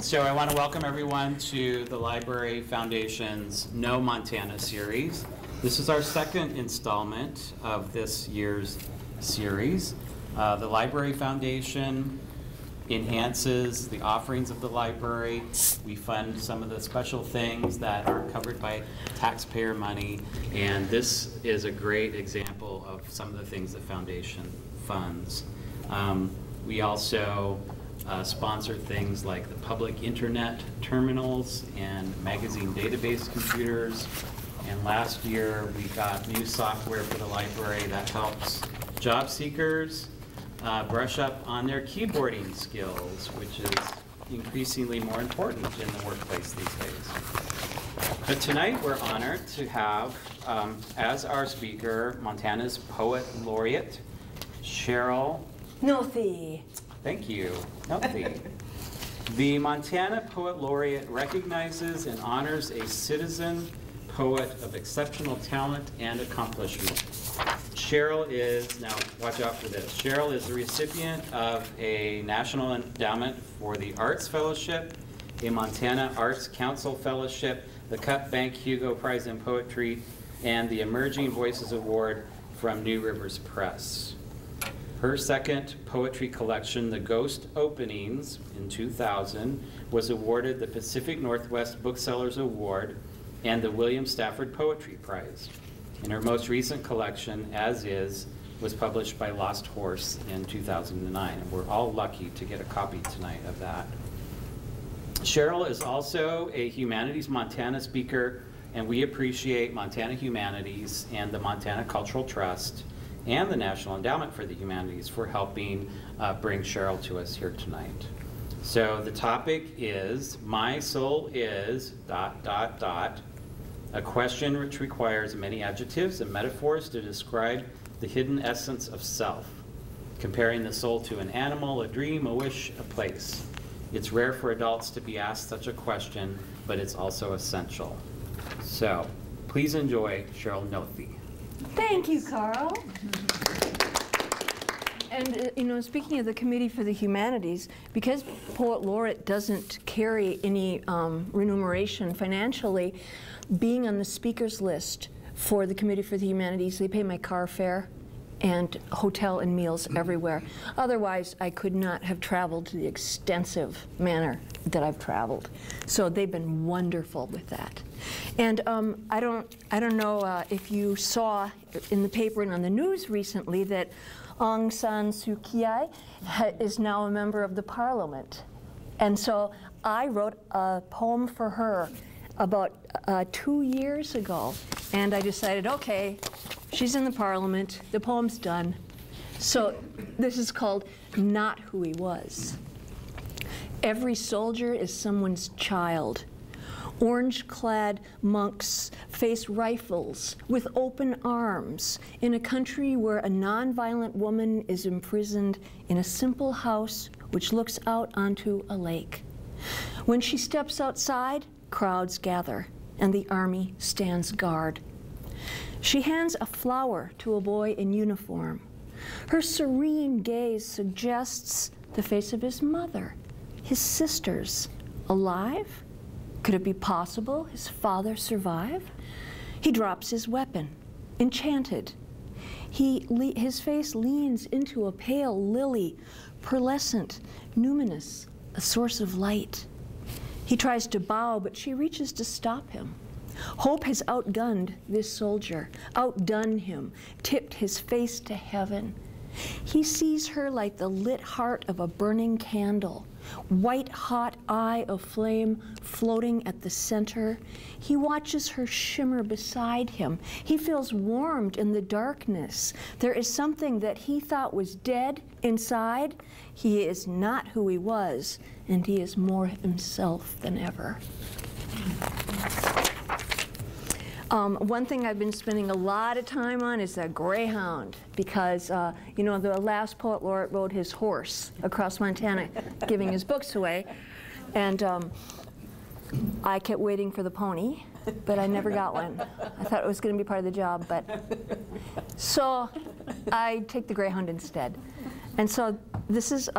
So I want to welcome everyone to the Library Foundation's No Montana series. This is our second installment of this year's series. The Library Foundation enhances the offerings of the library. We fund some of the special things that aren't covered by taxpayer money, and this is a great example of some of the things the foundation funds. We also sponsor things like the public internet terminals and magazine database computers. And last year we got new software for the library that helps job seekers brush up on their keyboarding skills, which is increasingly more important in the workplace these days. But tonight we're honored to have as our speaker Montana's Poet Laureate, Sheryl Noethe. Thank you. Noethe. The Montana Poet Laureate recognizes and honors a citizen poet of exceptional talent and accomplishment. Sheryl is, now watch out for this, Sheryl is the recipient of a National Endowment for the Arts Fellowship, a Montana Arts Council Fellowship, the Cup Bank Hugo Prize in Poetry, and the Emerging Voices Award from New Rivers Press. Her second poetry collection, The Ghost Openings, in 2000, was awarded the Pacific Northwest Booksellers Award and the William Stafford Poetry Prize. And her most recent collection, As Is, was published by Lost Horse in 2009. And we're all lucky to get a copy tonight of that. Sheryl is also a Humanities Montana speaker, and we appreciate Montana Humanities and the Montana Cultural Trust and the National Endowment for the Humanities for helping bring Sheryl to us here tonight. So the topic is, My Soul Is, ... a question which requires many adjectives and metaphors to describe the hidden essence of self, comparing the soul to an animal, a dream, a wish, a place. It's rare for adults to be asked such a question, but it's also essential. So please enjoy Sheryl Noethe. Thank you, Carl. And, you know, speaking of the Committee for the Humanities, because Poet Laureate doesn't carry any remuneration financially, being on the speakers list for the Committee for the Humanities, they pay my car fare and hotel and meals everywhere. Otherwise, I could not have traveled to the extensive manner that I've traveled. So they've been wonderful with that. And I don't know if you saw in the paper and on the news recently that Aung San Suu Kyi is now a member of the Parliament. And so I wrote a poem for her about 2 years ago, and I decided, okay, she's in the Parliament, the poem's done. So this is called Not Who He Was. Every soldier is someone's child. Orange-clad monks face rifles with open arms in a country where a nonviolent woman is imprisoned in a simple house which looks out onto a lake. When she steps outside, crowds gather, and the army stands guard. She hands a flower to a boy in uniform. Her serene gaze suggests the face of his mother, his sisters, alive? Could it be possible his father survived? He drops his weapon, enchanted. His face leans into a pale lily, pearlescent, numinous, a source of light. He tries to bow, but she reaches to stop him. Hope has outgunned this soldier, outdone him, tipped his face to heaven. He sees her like the lit heart of a burning candle, white-hot eye of flame floating at the center. He watches her shimmer beside him. He feels warmed in the darkness. There is something that he thought was dead inside. He is not who he was, and he is more himself than ever. One thing I've been spending a lot of time on is the greyhound, because you know, the last Poet Laureate rode his horse across Montana giving his books away, and I kept waiting for the pony, but I never got one. I thought it was going to be part of the job, but so I take the greyhound instead. And so this is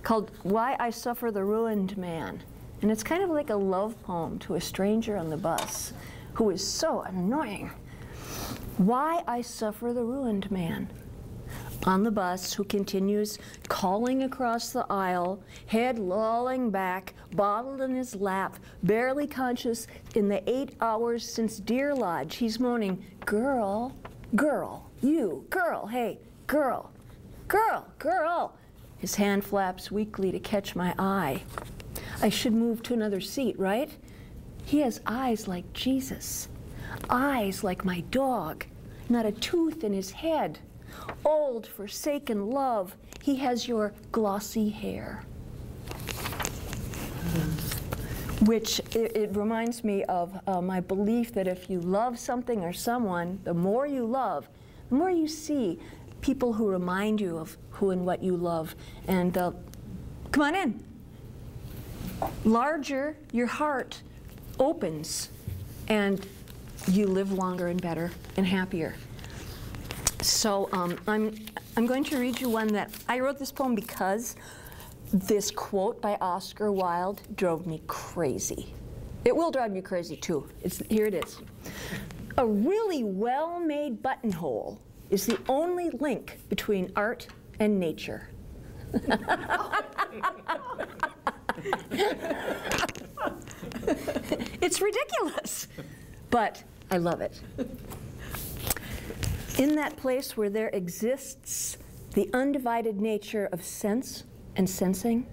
called Why I Suffer the Ruined Man. And it's kind of like a love poem to a stranger on the bus who is so annoying. Why I suffer the ruined man. On the bus, who continues calling across the aisle, head lolling back, bottle in his lap, barely conscious in the 8 hours since Deer Lodge. He's moaning, girl, girl, you, girl, hey, girl, girl, girl. His hand flaps weakly to catch my eye. I should move to another seat, right? He has eyes like Jesus, eyes like my dog, not a tooth in his head. Old, forsaken love, he has your glossy hair. Which, it reminds me of my belief that if you love something or someone, the more you love, the more you see people who remind you of who and what you love. And come on in. Larger your heart opens, and you live longer and better and happier. So I'm going to read you one that I wrote this poem because this quote by Oscar Wilde drove me crazy. It will drive you crazy too. Here it is. A really well-made buttonhole is the only link between art and nature. It's ridiculous, but I love it. In that place where there exists the undivided nature of sense and sensing,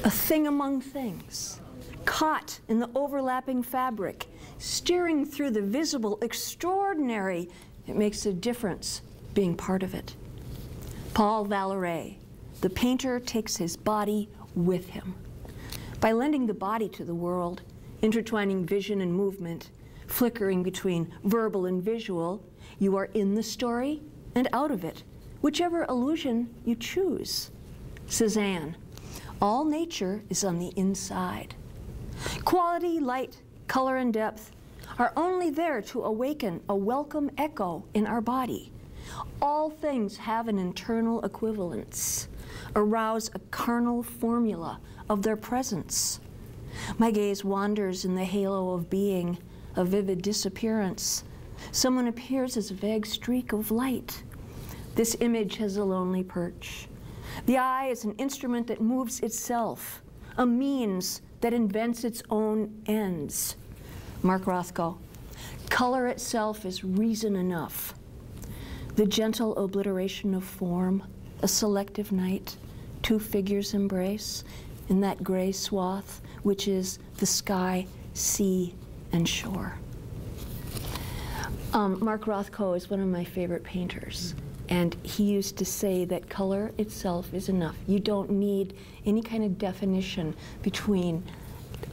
a thing among things, caught in the overlapping fabric, steering through the visible extraordinary, it makes a difference being part of it. Paul Laureate, the painter, takes his body with him. By lending the body to the world, intertwining vision and movement, flickering between verbal and visual, you are in the story and out of it, whichever illusion you choose. Cézanne, all nature is on the inside. Quality, light, color, and depth are only there to awaken a welcome echo in our body. All things have an internal equivalence, arouse a carnal formula of their presence. My gaze wanders in the halo of being, a vivid disappearance. Someone appears as a vague streak of light. This image has a lonely perch. The eye is an instrument that moves itself, a means that invents its own ends. Mark Rothko, color itself is reason enough. The gentle obliteration of form, a selective night, two figures embrace in that gray swath, which is the sky, sea, and shore. Mark Rothko is one of my favorite painters, and he used to say that color itself is enough. You don't need any kind of definition between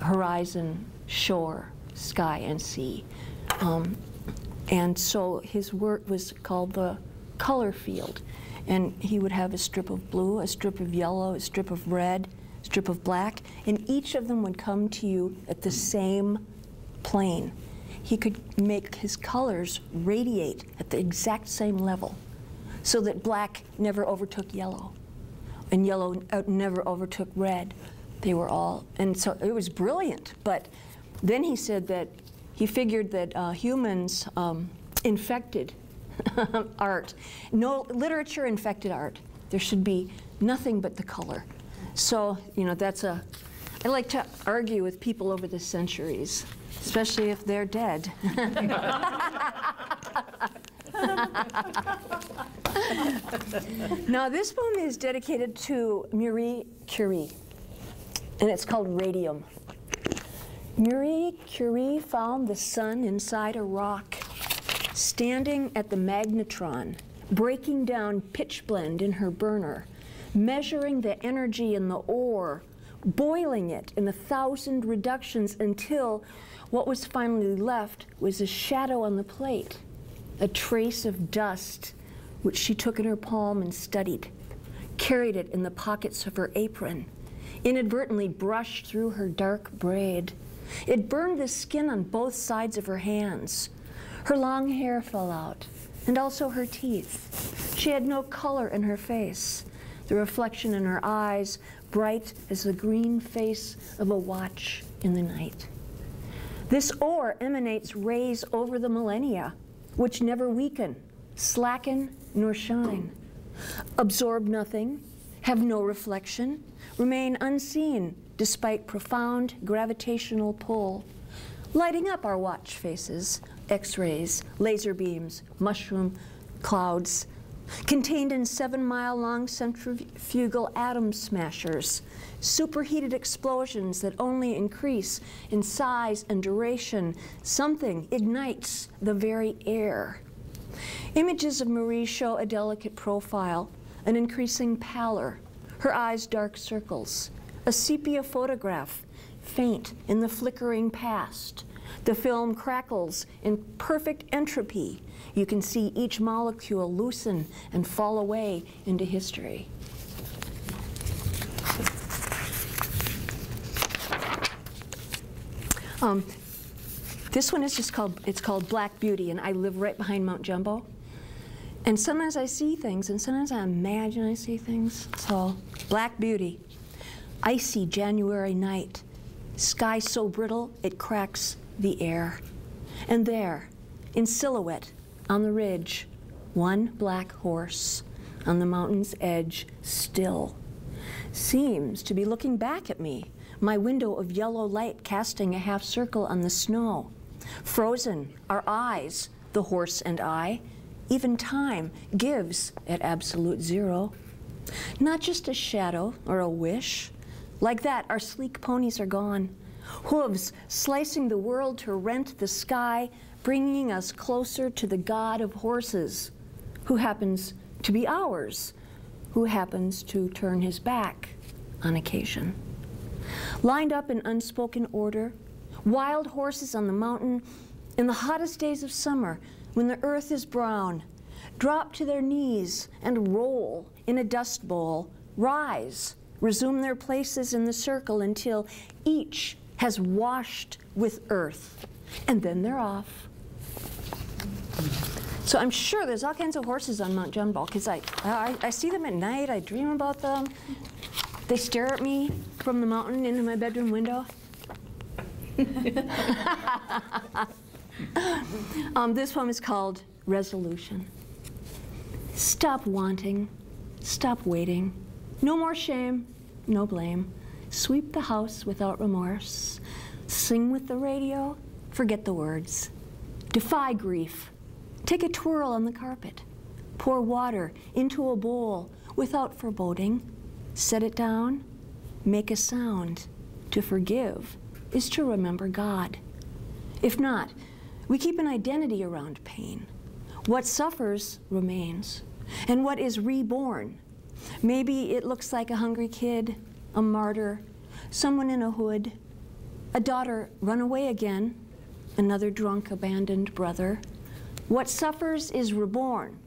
horizon, shore, sky, and sea. And so his work was called the color field. And he would have a strip of blue, a strip of yellow, a strip of red, a strip of black, and each of them would come to you at the same plane. He could make his colors radiate at the exact same level so that black never overtook yellow and yellow never overtook red. They were all, and so it was brilliant. But then he said that he figured that humans infected art. No, literature infected art. There should be nothing but the color. So, you know, I like to argue with people over the centuries, especially if they're dead. Now, this poem is dedicated to Marie Curie, and it's called Radium. Marie Curie found the sun inside a rock, standing at the magnetron, breaking down pitchblende in her burner, measuring the energy in the ore, boiling it in 1,000 reductions until what was finally left was a shadow on the plate, a trace of dust, which she took in her palm and studied, carried it in the pockets of her apron, inadvertently brushed through her dark braid. It burned the skin on both sides of her hands. Her long hair fell out, and also her teeth. She had no color in her face. the reflection in her eyes bright as the green face of a watch in the night. This ore emanates rays over the millennia, which never weaken, slacken, nor shine, absorb nothing, have no reflection, remain unseen despite profound gravitational pull, lighting up our watch faces, X-rays, laser beams, mushroom clouds, contained in 7-mile-long centrifugal atom smashers, superheated explosions that only increase in size and duration. Something ignites the very air. Images of Marie show a delicate profile, an increasing pallor, her eyes dark circles, a sepia photograph, faint in the flickering past. The film crackles in perfect entropy. You can see each molecule loosen and fall away into history. This one is just called Black Beauty, and I live right behind Mount Jumbo. And sometimes I see things, and sometimes I imagine I see things. So, Black Beauty, icy January night, sky so brittle it cracks the air. And there, in silhouette on the ridge, one black horse on the mountain's edge, still, seems to be looking back at me, my window of yellow light casting a half circle on the snow. Frozen, our eyes, the horse and I, even time gives at absolute zero. Not just a shadow or a wish. Like that, our sleek ponies are gone. Hooves slicing the world to rent the sky, bringing us closer to the god of horses, who happens to be ours, who happens to turn his back on occasion. Lined up in unspoken order, wild horses on the mountain, in the hottest days of summer, when the earth is brown, drop to their knees and roll in a dust bowl, rise, resume their places in the circle until each has washed with earth, and then they're off. So I'm sure there's all kinds of horses on Mount Jumbo, because I see them at night, I dream about them. They stare at me from the mountain into my bedroom window. This poem is called Resolution. Stop wanting, stop waiting. No more shame, no blame. Sweep the house without remorse. Sing with the radio, forget the words. Defy grief. Take a twirl on the carpet. Pour water into a bowl without foreboding. Set it down, make a sound. To forgive is to remember God. If not, we keep an identity around pain. What suffers remains, and what is reborn. Maybe it looks like a hungry kid, a martyr, someone in a hood, a daughter run away again, another drunk abandoned brother. What suffers is reborn.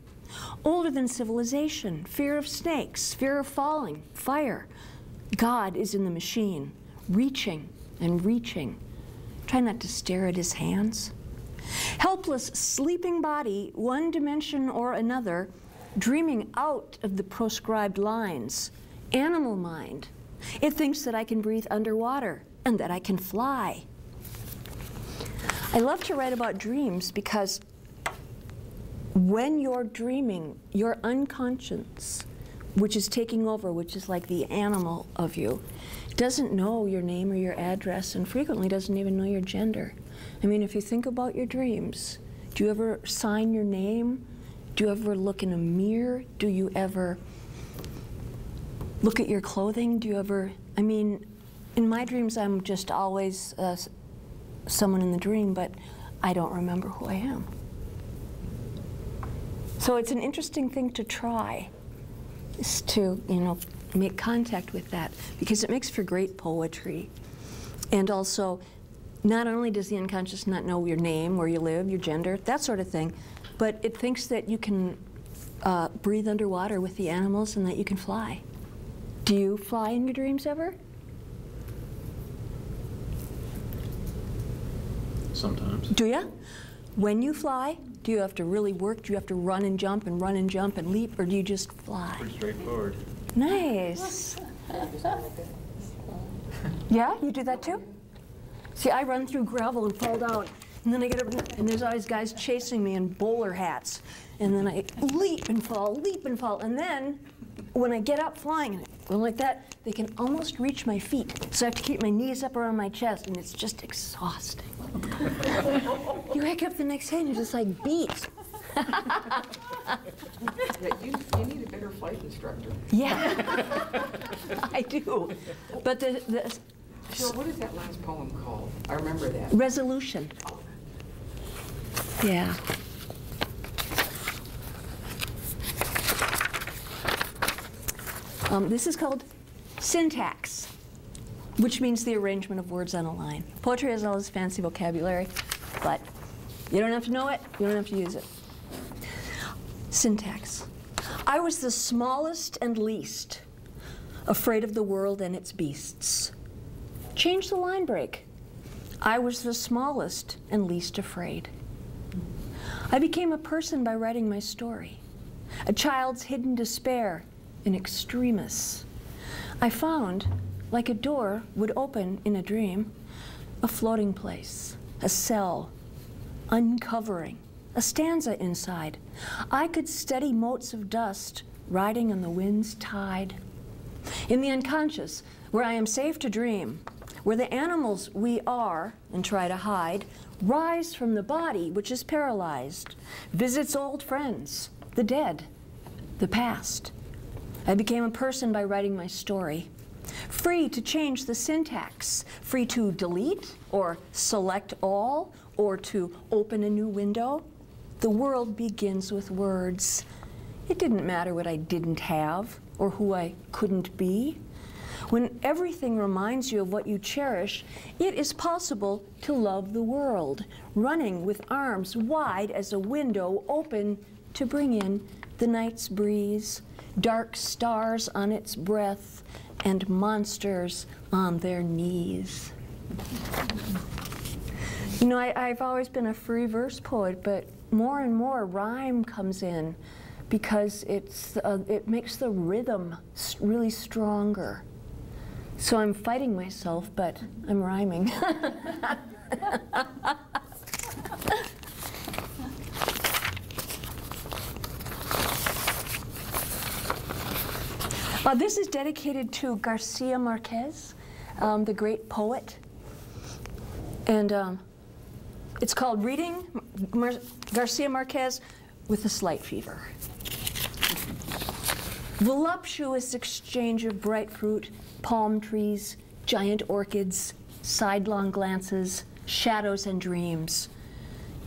Older than civilization, fear of snakes, fear of falling, fire. God is in the machine, reaching and reaching. Try not to stare at his hands. Helpless, sleeping body, one dimension or another, dreaming out of the proscribed lines. Animal mind. It thinks that I can breathe underwater and that I can fly. I love to write about dreams because when you're dreaming, your unconscious, which is taking over, which is like the animal of you, doesn't know your name or your address, and frequently doesn't even know your gender. I mean, if you think about your dreams, do you ever sign your name? Do you ever look in a mirror? Do you ever look at your clothing? Do you ever, I mean, in my dreams, I'm just always someone in the dream, but I don't remember who I am. So it's an interesting thing to try, is to, make contact with that, because it makes for great poetry. And also, not only does the unconscious not know your name, where you live, your gender, that sort of thing, but it thinks that you can breathe underwater with the animals and that you can fly. Do you fly in your dreams ever? Sometimes. Do you? When you fly, do you have to really work? Do you have to run and jump and leap, or do you just fly? Pretty straightforward. Nice. Yeah, you do that too? See, I run through gravel and fall down, and then I get up, and there's always guys chasing me in bowler hats, and then I leap and fall, and then when I get up flying and I go like that, they can almost reach my feet, so I have to keep my knees up around my chest, and it's just exhausting. You wake up the next day and you're just like beat. Yeah, you need a better flight instructor. Yeah, I do. But the Cheryl, what is that last poem called? I remember that. resolution. Oh. Yeah. This is called syntax, which means the arrangement of words on a line. Poetry has all this fancy vocabulary, but you don't have to know it, you don't have to use it. Syntax. I was the smallest and least, afraid of the world and its beasts. Change the line break. I was the smallest and least afraid. I became a person by writing my story, a child's hidden despair in extremis. I found, like a door would open in a dream, a floating place, a cell, uncovering, a stanza inside. I could steady motes of dust riding on the wind's tide. In the unconscious, where I am safe to dream, where the animals we are and try to hide rise from the body which is paralyzed, visits old friends, the dead, the past. I became a person by writing my story, free to change the syntax, free to delete or select all or to open a new window. The world begins with words. It didn't matter what I didn't have or who I couldn't be. When everything reminds you of what you cherish, it is possible to love the world, running with arms wide as a window open to bring in the night's breeze, dark stars on its breath, and monsters on their knees. You know, I've always been a free verse poet, but more and more rhyme comes in because it makes the rhythm really stronger. So I'm fighting myself, but I'm rhyming. This is dedicated to Garcia Marquez, the great poet. And it's called Reading Garcia Marquez with a Slight Fever. Voluptuous exchange of bright fruit, palm trees, giant orchids, sidelong glances, shadows and dreams.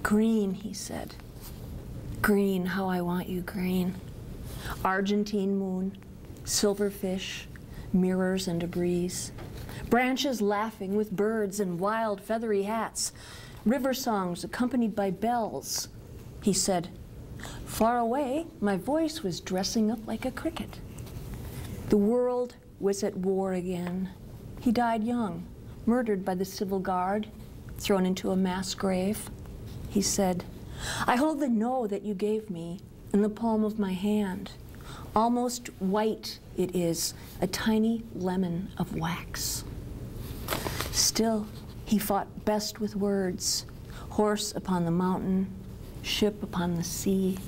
Green, he said. Green, how I want you green. Argentine moon, silverfish, mirrors and a breeze. Branches laughing with birds in wild feathery hats. River songs accompanied by bells. He said, far away, my voice was dressing up like a cricket. The world was at war again. He died young, murdered by the civil guard, thrown into a mass grave. He said, I hold the no that you gave me in the palm of my hand. Almost white it is, a tiny lemon of wax. Still, he fought best with words, horse upon the mountain, ship upon the sea.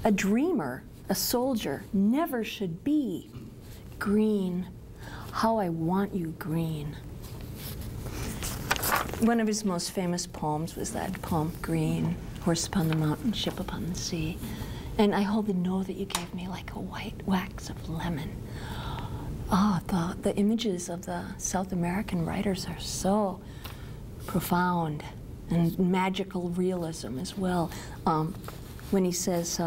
A dreamer, a soldier, never should be. Green, how I want you green. One of his most famous poems was that poem, Green, horse upon the mountain, ship upon the sea. And I hold the no that you gave me like a white wax of lemon. Oh, the images of the South American writers are so profound, and magical realism as well. When he says,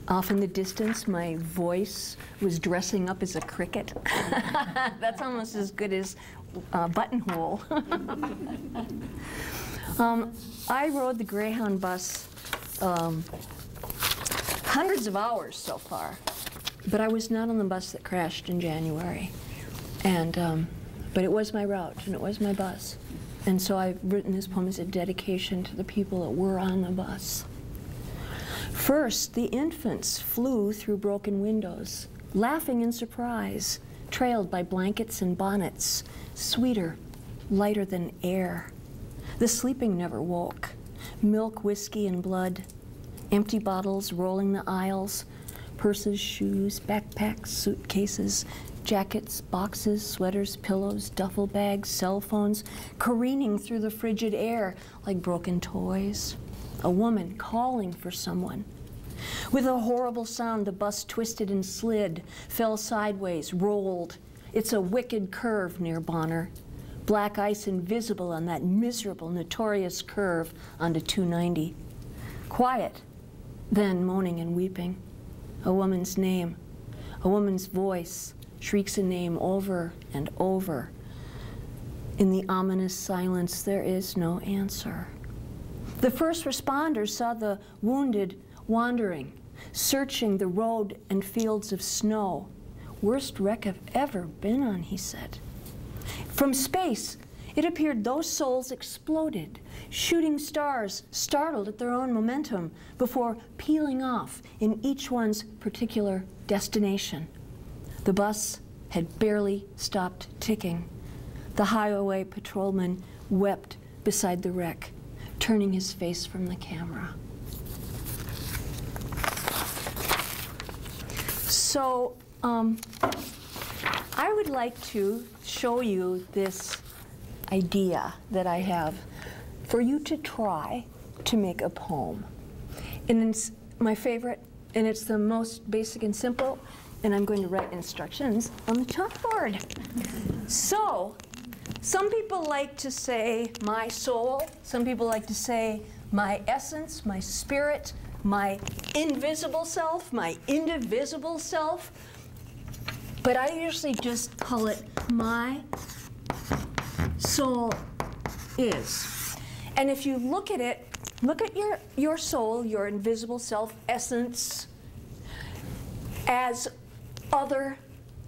off in the distance, my voice was dressing up as a cricket. That's almost as good as buttonhole. I rode the Greyhound bus hundreds of hours so far, but I was not on the bus that crashed in January. And, but it was my route, and it was my bus. And so I've written this poem as a dedication to the people that were on the bus. First, the infants flew through broken windows, laughing in surprise, trailed by blankets and bonnets, sweeter, lighter than air. The sleeping never woke. Milk, whiskey, and blood. Empty bottles rolling the aisles. Purses, shoes, backpacks, suitcases, jackets, boxes, sweaters, pillows, duffel bags, cell phones, careening through the frigid air like broken toys. A woman calling for someone. With a horrible sound, the bus twisted and slid, fell sideways, rolled. It's a wicked curve near Bonner. Black ice invisible on that miserable, notorious curve onto 290. Quiet, then moaning and weeping. A woman's name, a woman's voice, shrieks a name over and over. In the ominous silence, there is no answer. The first responders saw the wounded wandering, searching the road and fields of snow. Worst wreck I've ever been on, he said. From space, it appeared those souls exploded, shooting stars startled at their own momentum before peeling off in each one's particular destination. The bus had barely stopped ticking. The highway patrolman wept beside the wreck, turning his face from the camera. So, I would like to show you this idea that I have for you to try to make a poem. And it's my favorite, and it's the most basic and simple, and I'm going to write instructions on the chalkboard. So, some people like to say my soul, some people like to say my essence, my spirit, my invisible self, my indivisible self. But I usually just call it my soul is. And if you look at it, look at your soul, your invisible self, essence, as other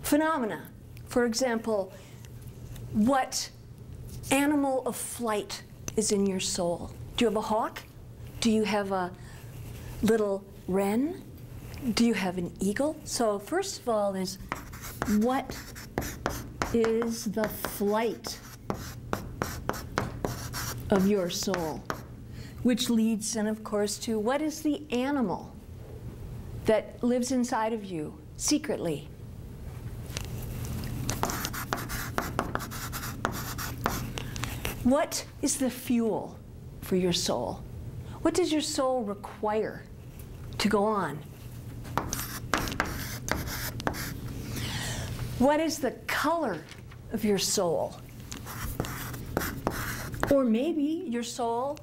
phenomena. For example, what animal of flight is in your soul? Do you have a hawk? Do you have a little wren? Do you have an eagle? So first of all is, what is the flight of your soul? Which leads then, of course, to what is the animal that lives inside of you secretly? What is the fuel for your soul? What does your soul require to go on? What is the color of your soul? Or maybe your soul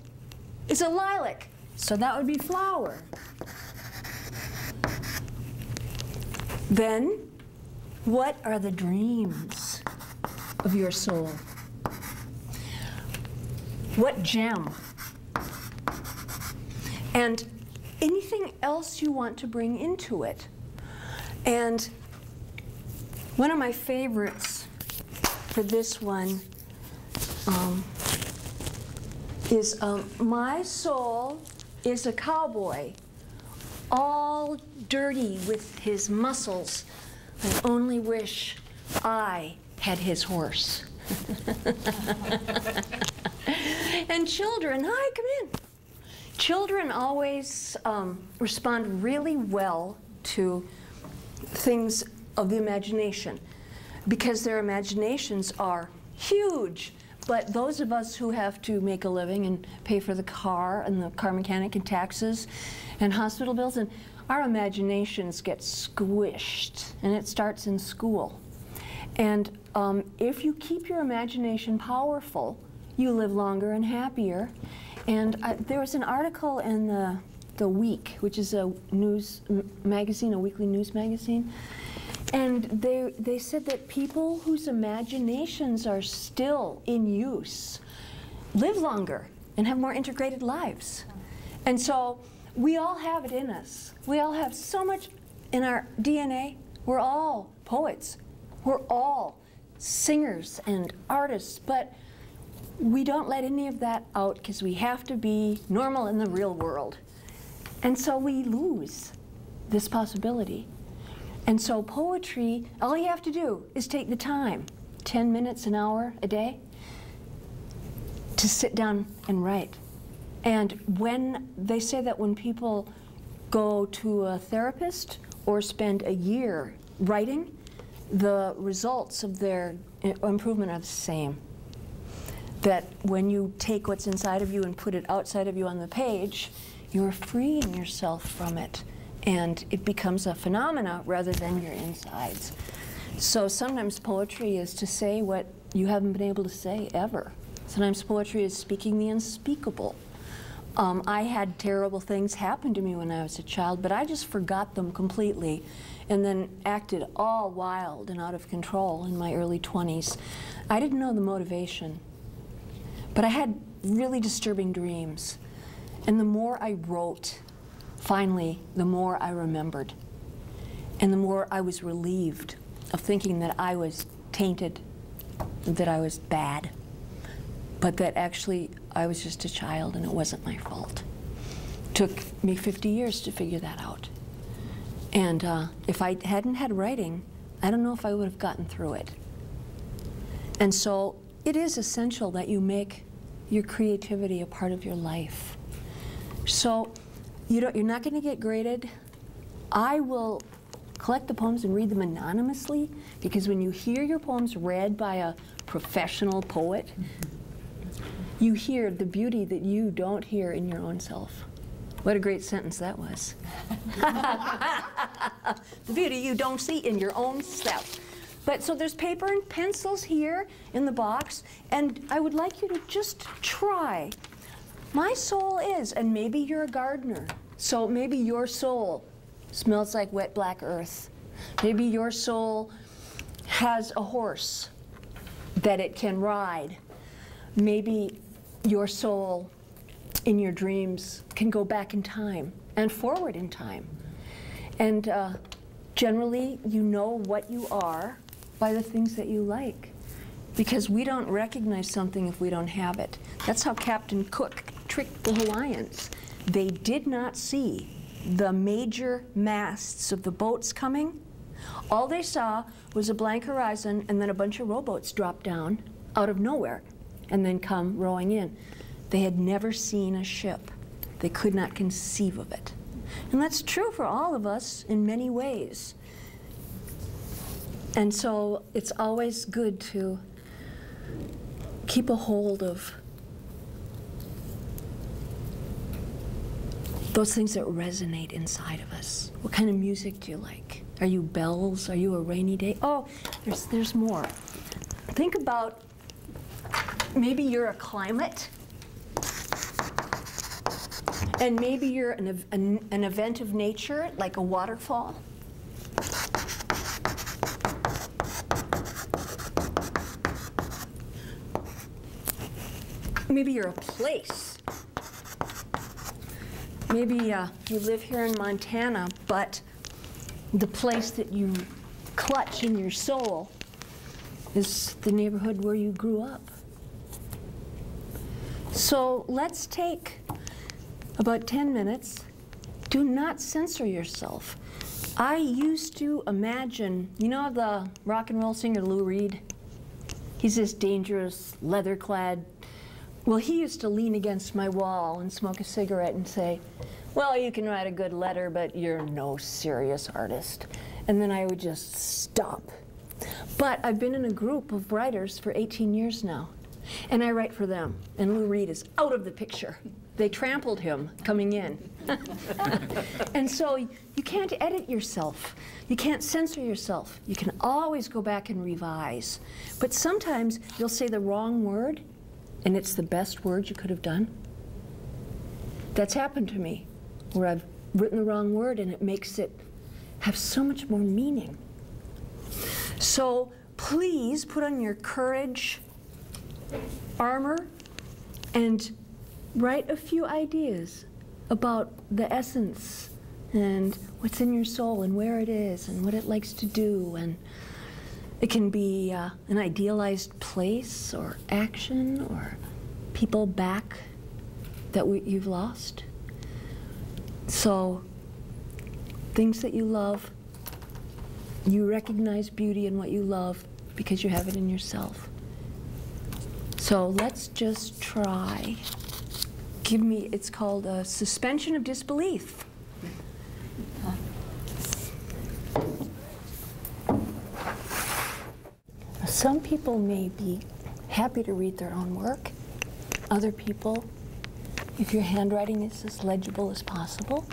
is a lilac, so that would be flower. Then, what are the dreams of your soul? What gem? And anything else you want to bring into it. And one of my favorites for this one is my soul is a cowboy, all dirty with his muscles. I only wish I had his horse. And children, hi, come in. Children always respond really well to things of the imagination because their imaginations are huge. But those of us who have to make a living and pay for the car and the car mechanic and taxes and hospital bills, and our imaginations get squished, and it starts in school. And if you keep your imagination powerful, you live longer and happier. And there was an article in the Week, which is a news magazine, a weekly news magazine, and they said that people whose imaginations are still in use live longer and have more integrated lives. And so we all have it in us. We all have so much in our DNA. We're all poets. We're all singers and artists, but we don't let any of that out because we have to be normal in the real world. And so we lose this possibility. And so poetry, all you have to do is take the time, 10 minutes, an hour a day, to sit down and write. And when they say that when people go to a therapist or spend a year writing, the results of their improvement are the same. That when you take what's inside of you and put it outside of you on the page, you're freeing yourself from it. And it becomes a phenomena rather than your insides. So sometimes poetry is to say what you haven't been able to say ever. Sometimes poetry is speaking the unspeakable. I had terrible things happen to me when I was a child, but I just forgot them completely and then acted all wild and out of control in my early 20s. I didn't know the motivation, but I had really disturbing dreams. And the more I wrote, finally, the more I remembered. And the more I was relieved of thinking that I was tainted, that I was bad, but that actually I was just a child and it wasn't my fault. It took me 50 years to figure that out. And if I hadn't had writing, I don't know if I would have gotten through it. And so it is essential that you make your creativity a part of your life. So you're not going to get graded. I will collect the poems and read them anonymously, because when you hear your poems read by a professional poet, you hear the beauty that you don't hear in your own self. What a great sentence that was. The beauty you don't see in your own self. But so there's paper and pencils here in the box, and I would like you to just try. My soul is, and maybe you're a gardener, so maybe your soul smells like wet black earth. Maybe your soul has a horse that it can ride. Maybe your soul in your dreams can go back in time and forward in time. And generally, you know what you are by the things that you like, because we don't recognize something if we don't have it. That's how Captain Cook tricked the Hawaiians. They did not see the major masts of the boats coming. All they saw was a blank horizon and then a bunch of rowboats drop down out of nowhere and then come rowing in. They had never seen a ship. They could not conceive of it. And that's true for all of us in many ways. And so it's always good to keep a hold of those things that resonate inside of us. What kind of music do you like? Are you bells? Are you a rainy day? Oh, there's more. Think about, maybe you're a climate, and maybe you're an event of nature, like a waterfall. Maybe you're a place. Maybe you live here in Montana, but the place that you clutch in your soul is the neighborhood where you grew up. So let's take about 10 minutes. Do not censor yourself. I used to imagine, you know the rock and roll singer Lou Reed? He's this dangerous, leather-clad. Well, he used to lean against my wall and smoke a cigarette and say, well, you can write a good letter, but you're no serious artist. And then I would just stop. But I've been in a group of writers for 18 years now, and I write for them. And Lou Reed is out of the picture. They trampled him coming in. And so you can't edit yourself. You can't censor yourself. You can always go back and revise. But sometimes you'll say the wrong word, and it's the best word you could have done. That's happened to me, where I've written the wrong word and it makes it have so much more meaning. So please put on your courage armor and write a few ideas about the essence and what's in your soul and where it is and what it likes to do. And it can be an idealized place or action or people back that you've lost. So things that you love, You recognize beauty in what you love because you have it in yourself. So let's just try. Give me, it's called a suspension of disbelief. Some people may be happy to read their own work. Other people, if your handwriting is as legible as possible.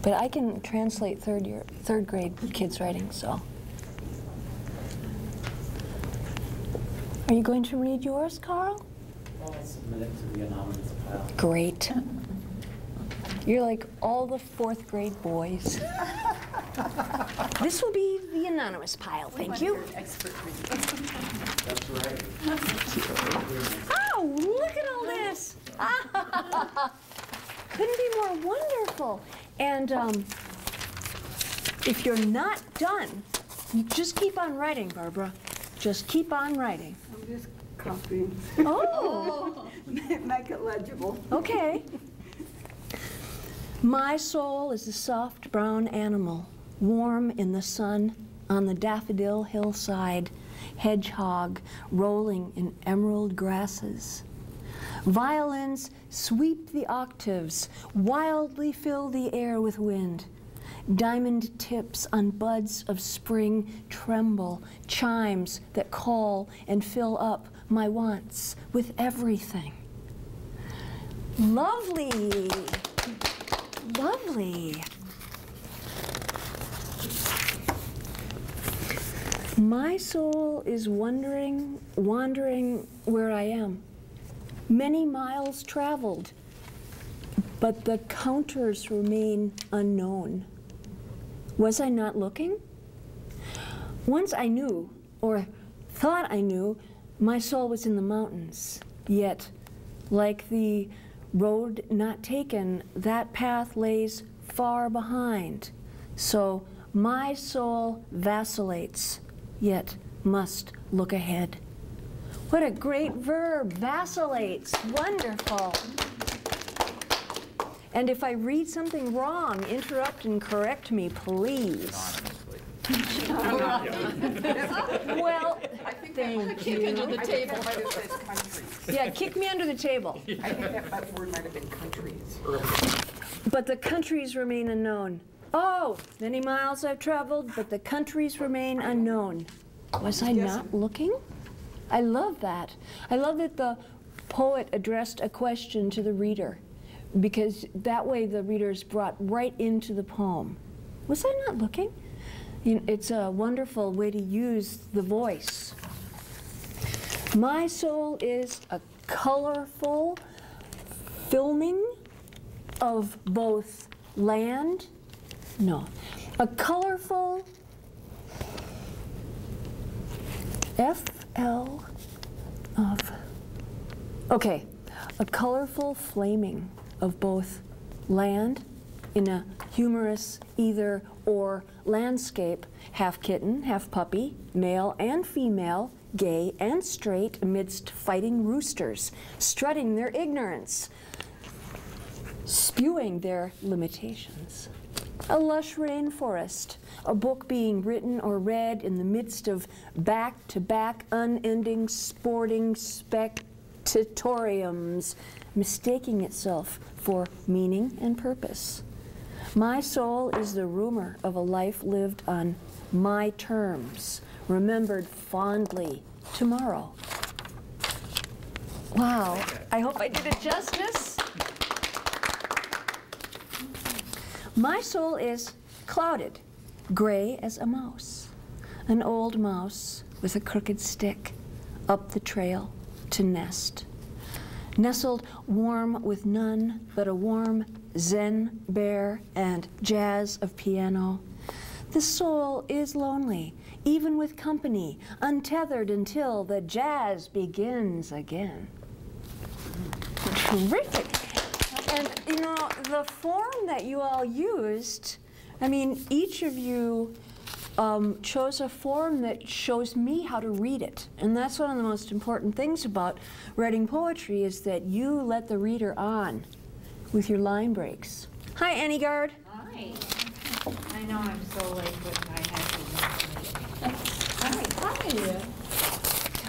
But I can translate third grade kids' writing, so. Are you going to read yours, Carl? I'll submit it to the anonymous pile. Great. You're like all the fourth grade boys. This will be the anonymous pile, thank you. That's right. Oh, look at all this. Couldn't be more wonderful. And if you're not done, you just keep on writing, Barbara. Just keep on writing. I'm just copying. Oh. Make it legible. Okay. My soul is a soft brown animal, warm in the sun on the daffodil hillside, hedgehog rolling in emerald grasses. Violins sweep the octaves, wildly fill the air with wind. Diamond tips on buds of spring tremble, chimes that call and fill up my wants with everything. Lovely. Lovely. My soul is wandering where I am. Many miles traveled, but the counters remain unknown. Was I not looking? Once I knew, or thought I knew, my soul was in the mountains. Yet, like the road not taken, that path lays far behind. So my soul vacillates, yet must look ahead. What a great verb, vacillates, wonderful. And if I read something wrong, interrupt and correct me, please. Well, thank you. Under the table. Yeah, kick me under the table. I think that word might have been countries. But the countries remain unknown. Oh, many miles I've traveled, but the countries remain unknown. Was I not looking? I love that. I love that the poet addressed a question to the reader, because that way the reader is brought right into the poem. Was I not looking? You know, it's a wonderful way to use the voice. My soul is a colorful filming of both land, a colorful FL of, okay, a colorful flaming of both land in a humorous either or landscape, half kitten, half puppy, male and female, gay and straight, amidst fighting roosters, strutting their ignorance, spewing their limitations. A lush rainforest, a book being written or read in the midst of back-to-back unending sporting spectatoriums, mistaking itself for meaning and purpose. My soul is the rumor of a life lived on my terms, remembered fondly tomorrow. Wow, I hope I did it justice. My soul is clouded, gray as a mouse, an old mouse with a crooked stick up the trail to nest. Nestled warm with none but a warm Zen bear and jazz of piano. The soul is lonely, even with company, untethered until the jazz begins again. Terrific. And you know, the form that you all used, I mean, each of you chose a form that shows me how to read it. And that's one of the most important things about writing poetry, is that you let the reader on with your line breaks. Hi, Annie Gard. Hi. I know I'm so late, but I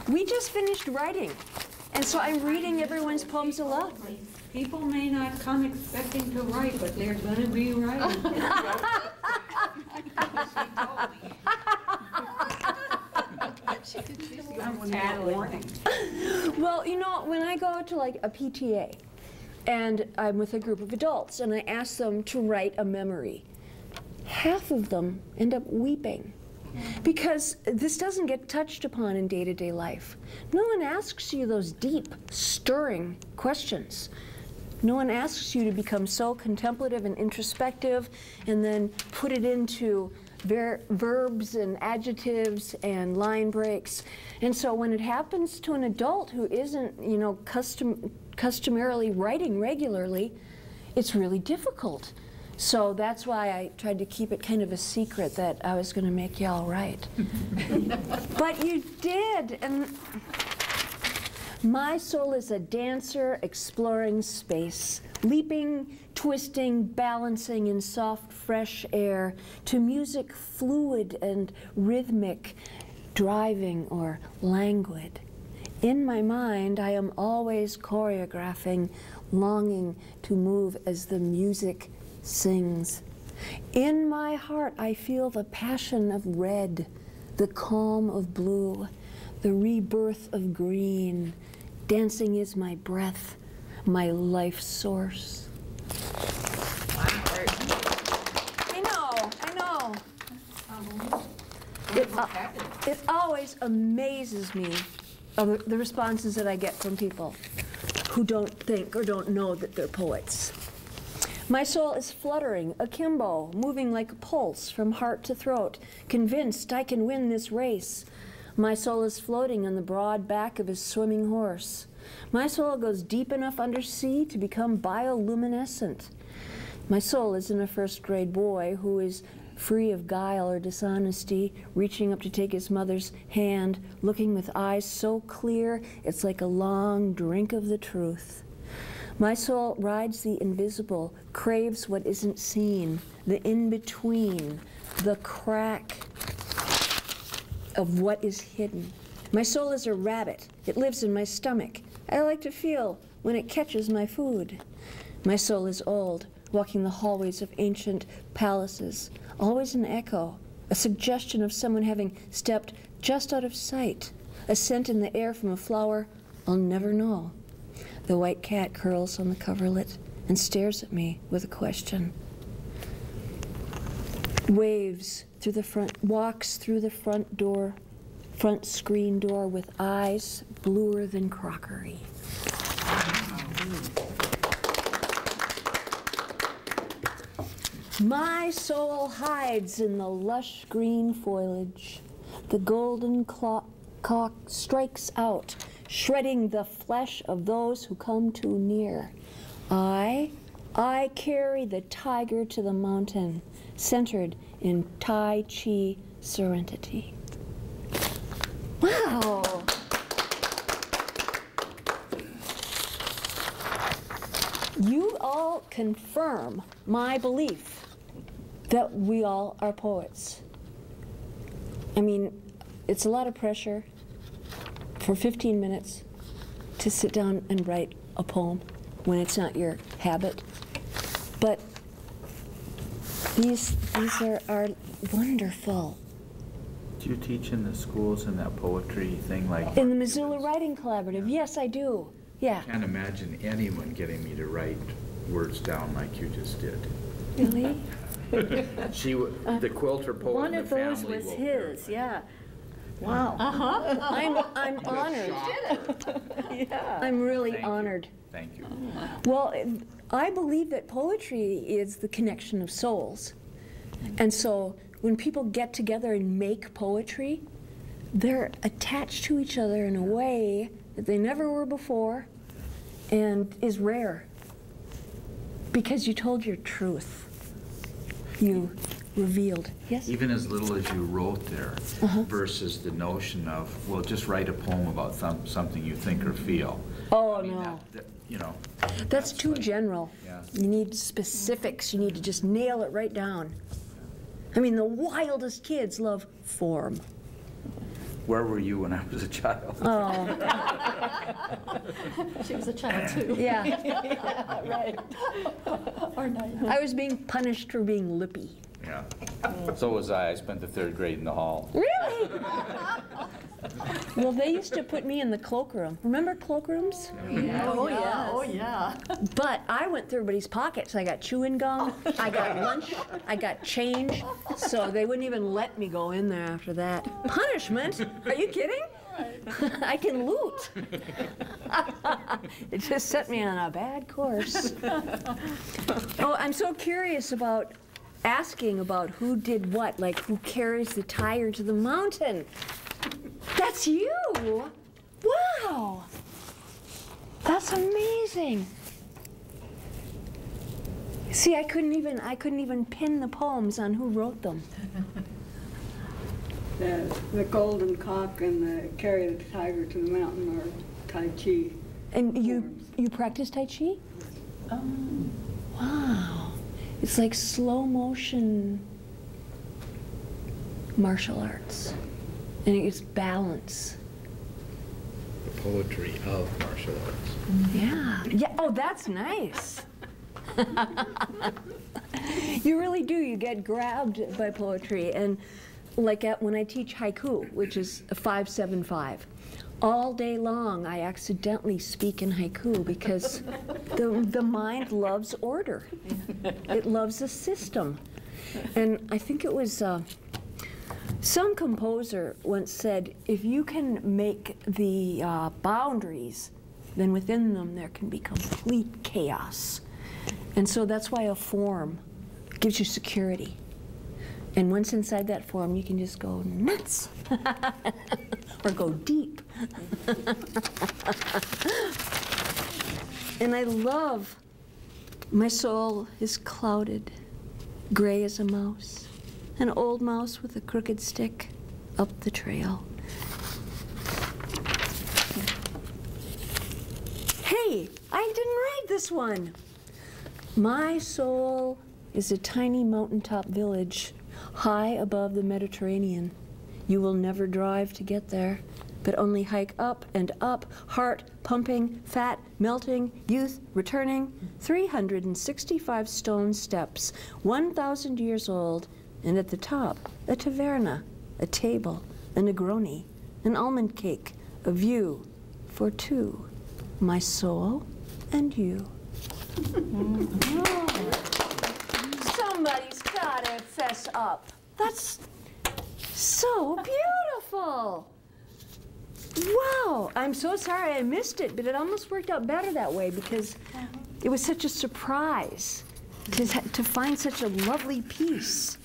We just finished writing, and so I'm reading everyone's poems aloud. People may not come expecting to write, but they're going to be writing. Well, you know, when I go to like a PTA, and I'm with a group of adults, and I ask them to write a memory, half of them end up weeping. Because this doesn't get touched upon in day-to-day life. No one asks you those deep, stirring questions. No one asks you to become so contemplative and introspective and then put it into verbs and adjectives and line breaks. And so when it happens to an adult who isn't, you know, customarily writing regularly, it's really difficult. So that's why I tried to keep it kind of a secret that I was going to make y'all write. But you did, and my soul is a dancer exploring space, leaping, twisting, balancing in soft, fresh air to music fluid and rhythmic, driving or languid. In my mind, I am always choreographing, longing to move as the music sings. In my heart, I feel the passion of red, the calm of blue, the rebirth of green. Dancing is my breath, my life source. I know. It always amazes me, the responses that I get from people who don't think or don't know that they're poets. My soul is fluttering, akimbo, moving like a pulse from heart to throat, convinced I can win this race. My soul is floating on the broad back of a swimming horse. My soul goes deep enough undersea to become bioluminescent. My soul isn't a first-grade boy who is free of guile or dishonesty, reaching up to take his mother's hand, looking with eyes so clear it's like a long drink of the truth. My soul rides the invisible, craves what isn't seen, the in-between, the crack of what is hidden. My soul is a rabbit. It lives in my stomach. I like to feel when it catches my food. My soul is old, walking the hallways of ancient palaces, always an echo, a suggestion of someone having stepped just out of sight, a scent in the air from a flower I'll never know. The white cat curls on the coverlet and stares at me with a question. Walks through the front screen door with eyes bluer than crockery. My soul hides in the lush green foliage. The golden cock strikes out, shredding the flesh of those who come too near. I carry the tiger to the mountain, centered in Tai Chi serenity. Wow! You all confirm my belief that we all are poets. I mean, it's a lot of pressure for 15 minutes to sit down and write a poem when it's not your habit. But these are wonderful. Do you teach in the schools in that poetry thing? Like In the Missoula Writing Collaborative, yes, I do. Yeah. I can't imagine anyone getting me to write words down like you just did. Really? The quilter poet One in of the those family was will his, verify. yeah. Wow. I'm honored. Yeah. I'm really Thank you. honored. Thank you. Well, I believe that poetry is the connection of souls. And so when people get together and make poetry, they're attached to each other in a way that they never were before and is rare. Because you told your truth. You revealed. Yes? Even as little as you wrote there versus the notion of, well, just write a poem about something you think or feel. Oh, I mean, no. you know. That's too like- general. Yeah. You need specifics. You need to just nail it right down. I mean, the wildest kids love form. Where were you when I was a child? Oh, She was a child too. yeah. Yeah, right. Or not. I was being punished for being lippy. Yeah. So was I. I spent the 3rd grade in the hall. Really? Well, they used to put me in the cloakroom. Remember cloakrooms? Oh, yeah, oh, yeah. But I went through everybody's pockets. I got chewing gum, I got lunch, I got change. So they wouldn't even let me go in there after that. Punishment? Are you kidding? I can loot. It just set me on a bad course. Oh, I'm so curious about asking about who did what, like who carries the tire to the mountain. That's you! Wow! That's amazing. See, I couldn't even pin the poems on who wrote them. The golden cock and the carry the tiger to the mountain are Tai Chi. And forms. you practice Tai Chi? Wow. It's like slow motion martial arts. And it's balance. The poetry of martial arts. Yeah. Yeah. Oh, that's nice. You really do. You get grabbed by poetry. And like when I teach haiku, which is a 5-7-5, all day long I accidentally speak in haiku because the mind loves order. It loves a system. And I think it was some composer once said, if you can make the boundaries, then within them there can be complete chaos. And so that's why a form gives you security. And once inside that form, you can just go nuts or go deep. And I love, my soul is clouded, gray as a mouse, an old mouse with a crooked stick up the trail. Hey, I didn't write this one. My soul is a tiny mountaintop village high above the Mediterranean. You will never drive to get there, but only hike up and up, heart pumping, fat melting, youth returning, 365 stone steps, 1,000 years old, and at the top, a taverna, a table, a Negroni, an almond cake, a view for two, my soul and you. Somebody's gotta fess up. That's so beautiful. Wow, I'm so sorry I missed it, but it almost worked out better that way because it was such a surprise to find such a lovely piece.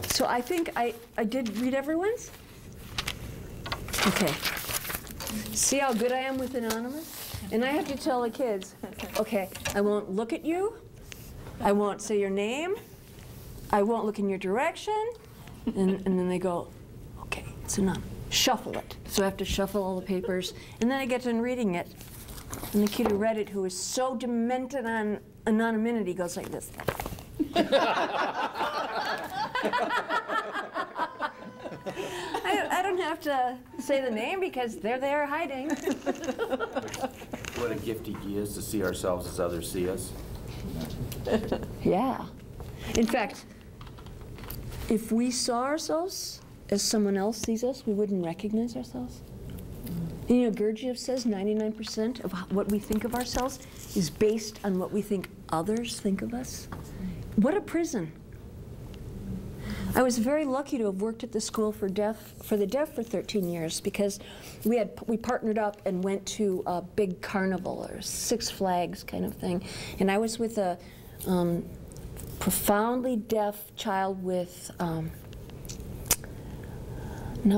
So I think I did read everyone's? Okay. See how good I am with anonymous? And I have to tell the kids, okay, I won't look at you, I won't say your name, I won't look in your direction, and then they go, okay, it's enough. Shuffle it. So I have to shuffle all the papers, and then I get done reading it, and the kid who read it, who is so demented on anonymity, goes like this. I don't have to say the name because they're there hiding. What a gift he is to see ourselves as others see us. Yeah. In fact, if we saw ourselves as someone else sees us, we wouldn't recognize ourselves. And you know, Gurdjieff says 99% of what we think of ourselves is based on what we think others think of us. What a prison. I was very lucky to have worked at the school for the deaf for 13 years because we partnered up and went to a big carnival or Six Flags kind of thing. And I was with a profoundly deaf child with, now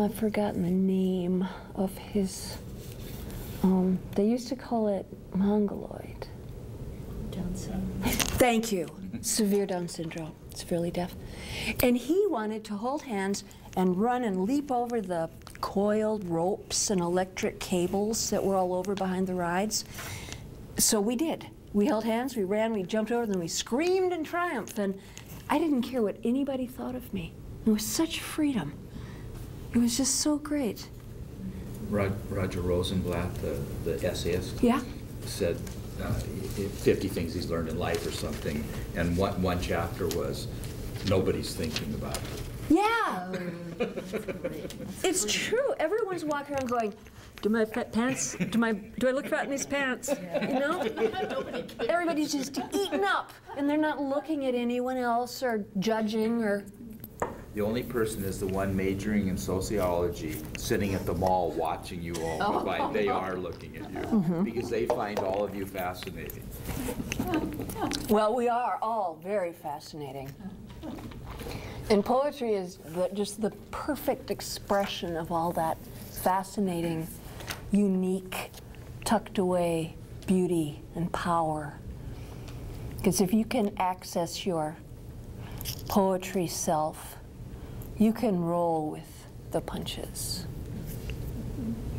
I've forgotten the name of his, they used to call it mongoloid. Down syndrome. Thank you. Severe Down syndrome, severely deaf. And he wanted to hold hands and run and leap over the coiled ropes and electric cables that were all over behind the rides. So we did. We held hands, we ran, we jumped over them, we screamed in triumph, and I didn't care what anybody thought of me. It was such freedom. It was just so great. Roger Rosenblatt, the essayist, Yeah? said 50 things he's learned in life or something, and one chapter was nobody's thinking about it. Yeah. It's true. Everyone's walking around going, do I look fat in these pants? You know? Everybody's just eating up, and they're not looking at anyone else or judging or. The only person is the one majoring in sociology, sitting at the mall watching you all go by. They are looking at you because they find all of you fascinating. Well, we are all very fascinating. And poetry is just the perfect expression of all that fascinating, unique, tucked away beauty and power. Because if you can access your poetry self, you can roll with the punches.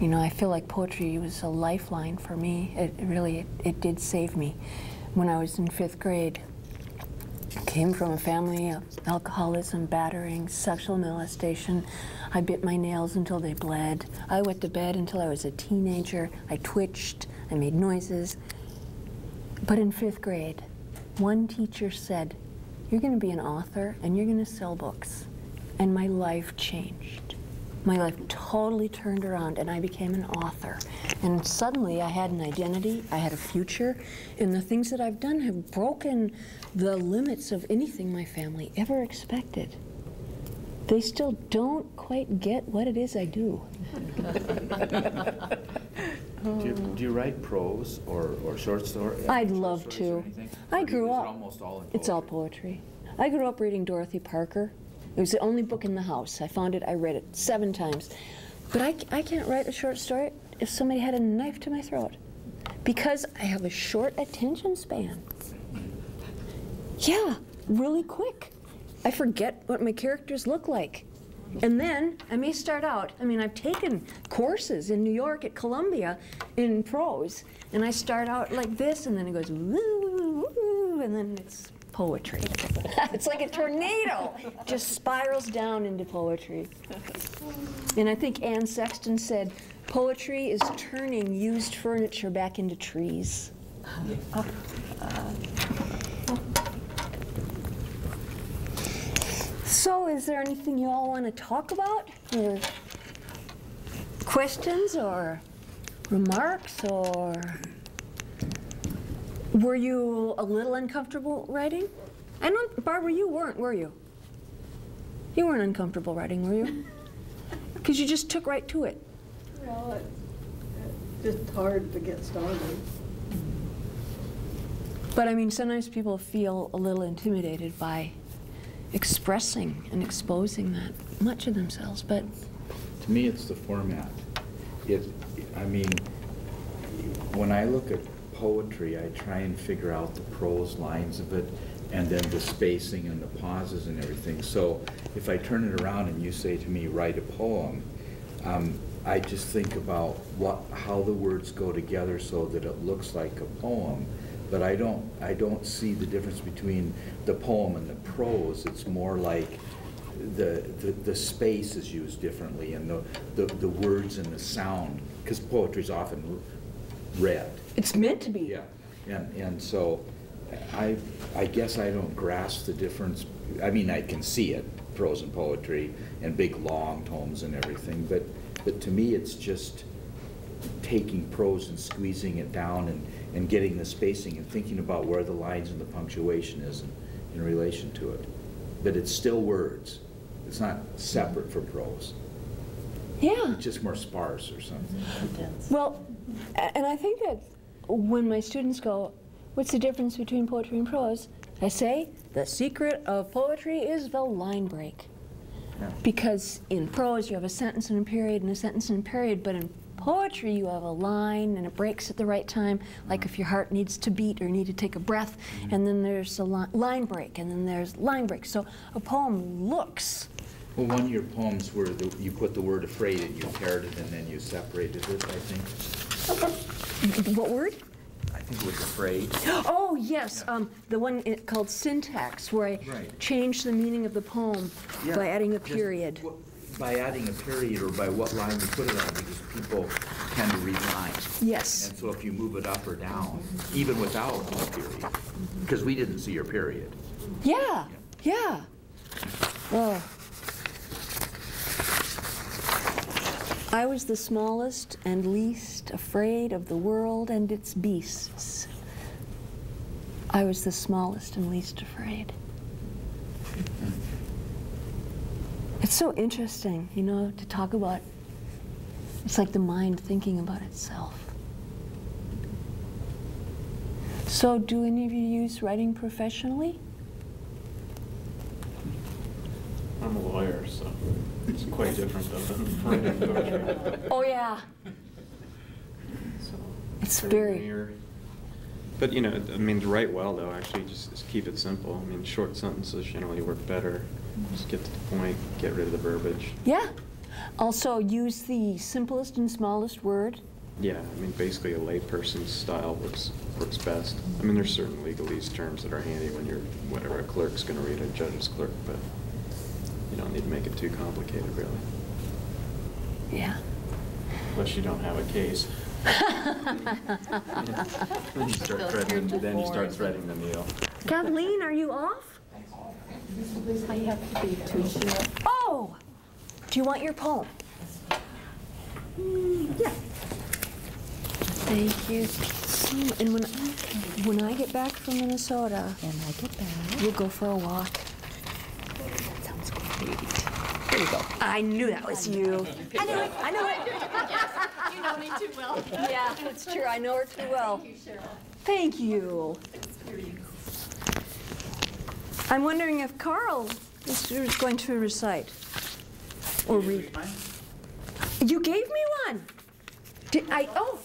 You know, I feel like poetry was a lifeline for me. It did save me. When I was in 5th grade, I came from a family of alcoholism, battering, sexual molestation. I bit my nails until they bled. I went to bed until I was a teenager. I twitched, I made noises. But in 5th grade, one teacher said, "You're going to be an author and you're going to sell books." And my life changed. My life totally turned around and I became an author. And suddenly I had an identity, I had a future, and the things that I've done have broken the limits of anything my family ever expected. They still don't quite get what it is I do. Do you write prose or short story? I'd short love stories to. or anything? I Or grew is it up. almost all in It's all poetry? poetry. I grew up reading Dorothy Parker. It was the only book in the house. I found it, I read it 7 times. But I can't write a short story if somebody had a knife to my throat, because I have a short attention span. Yeah, really quick. I forget what my characters look like. And then I may start out, I mean, I've taken courses in New York at Columbia in prose, and I start out like this, and then it goes woo, woo, woo, and then it's poetry. It's like a tornado, just spirals down into poetry. And I think Anne Sexton said, poetry is turning used furniture back into trees. So is there anything you all want to talk about? Or questions or remarks, or were you a little uncomfortable writing? I know, Barbara, you weren't, were you? You weren't uncomfortable writing, were you? Because you just took right to it. Well, it's just hard to get started. But I mean, sometimes people feel a little intimidated by expressing and exposing that much of themselves, but To me, it's the format. I mean, when I look at poetry, I try and figure out the prose lines of it, and then the spacing and the pauses and everything. So if I turn it around and you say to me, write a poem, I just think about how the words go together so that it looks like a poem. But I don't see the difference between the poem and the prose. It's more like the space is used differently, and the words and the sound, because poetry is often read. it's meant to be. Yeah, and so I guess I don't grasp the difference. I mean, I can see it, prose and poetry, and big long tomes and everything, but to me it's just taking prose and squeezing it down and getting the spacing and thinking about where the lines and the punctuation is in relation to it. But it's still words. It's not separate from prose. Yeah. It's just more sparse or something. Well, and I think that when my students go, what's the difference between poetry and prose? I say, the secret of poetry is the line break. Yeah. Because in prose you have a sentence and a period and a sentence and a period, but in poetry you have a line and it breaks at the right time, like if your heart needs to beat or you need to take a breath, and then there's a line break, and then there's line break. So a poem looks. Well, one of your poems where you put the word afraid and you paired it and then you separated it, I think. What word? I think think it was afraid. Oh, yes, the one called Syntax, where I Right. changed the meaning of the poem Yeah, by adding a just period. By adding a period or by what line you put it on, because people tend to read lines. Yes. And so if you move it up or down, even without a period, because we didn't see your period. Yeah, yeah. Oh. I was the smallest and least afraid of the world and its beasts. I was the smallest and least afraid. It's so interesting, you know, to talk about. It's like the mind thinking about itself. So, do any of you use writing professionally? I'm a lawyer, so it's quite different than writing poetry. Oh, yeah. So, It's very very. near. But, you know, I mean, to write well, though, actually, just keep it simple. I mean, short sentences generally work better. Just get to the point, get rid of the verbiage. Yeah. Also, use the simplest and smallest word. Yeah, I mean, basically a layperson's style works best. I mean, there's certain legalese terms that are handy when you're, whatever, a clerk's going to read a judge's clerk, but you don't need to make it too complicated, really. Yeah. Unless you don't have a case. Then you start threading the needle. Kathleen, are you off? I have to be too sure. Oh! Do you want your poem? Yeah. Thank you. And when I get back from Minnesota, And I get back. we'll go for a walk. That sounds great. There you go. I knew that was you. I knew it. I knew it. You know me too well. Yeah, it's true. I know her too well. Thank you, Cheryl. Thank you. I'm wondering if Carl is going to recite or read. You gave me one. Did I? Oh.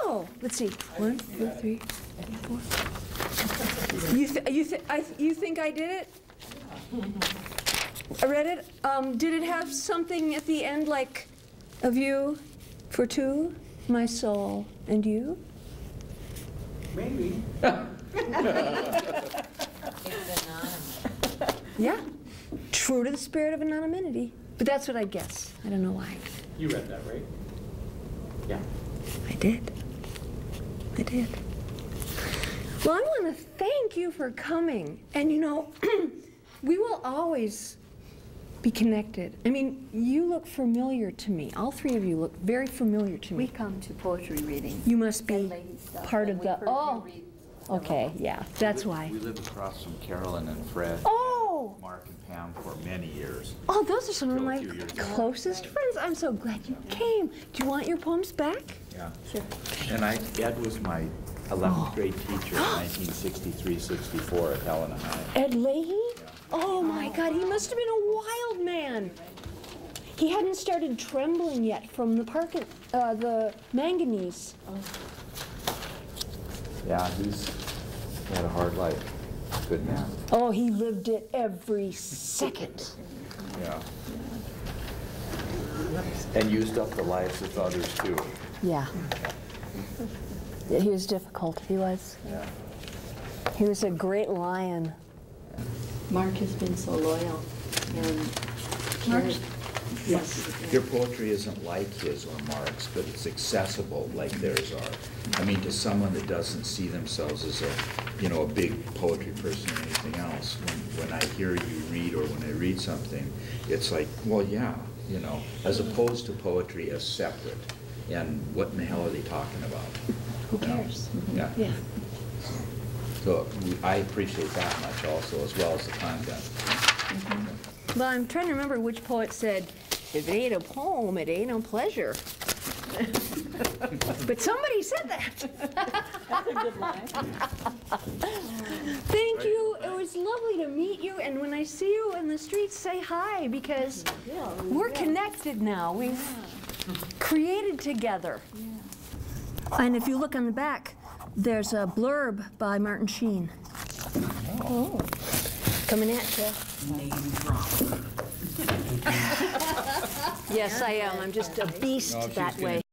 Oh. Let's see. 1, 2, 3, 4. You think I did it? I read it. Did it have something at the end like a view for two, my soul, and you? Maybe. Yeah. True to the spirit of anonymity. But that's what I guess. I don't know why. You read that, right? Yeah. I did. I did. Well, I want to thank you for coming. And you know, we will always be connected. I mean, you look familiar to me. All three of you look very familiar to me. We come to poetry reading. You must be and lady stuff, part and of we've the, heard you oh, read okay, yeah, that's why. We lived across from Carolyn and Fred. Oh, Mark and Pam for many years. oh, those are some of Till a my few years ago. closest friends. I'm so glad you came. Do you want your poems back? Yeah. And Ed was my 11th grade teacher in 1963-64 at Helena High. Ed Leahy? Oh my God, he must have been a wild man. He hadn't started trembling yet from the manganese. Yeah, he had a hard life. Good man. Oh, he lived it every second. Yeah. And used up the lives of others too. Yeah. Yeah, he was difficult. He was. Yeah. He was a great lion. Mark has been so loyal. And Mark's- yes. Your poetry isn't like his or Mark's, but it's accessible like theirs are. I mean, to someone that doesn't see themselves as a big poetry person or anything else, when I hear you read or when I read something, it's like, well, yeah, as opposed to poetry as separate. And what in the hell are they talking about? Who cares? Yeah. Yeah. So I appreciate that much also, as well as the content. Well, I'm trying to remember which poet said, if it ain't a poem, it ain't a pleasure. But somebody said that. That's a good line. Thank you. It was lovely to meet you. And when I see you in the streets, say hi, because we're connected now. We've created together. And if you look on the back, there's a blurb by Martin Sheen. Oh. Coming at you. Yes, I am. I'm just a beast that way.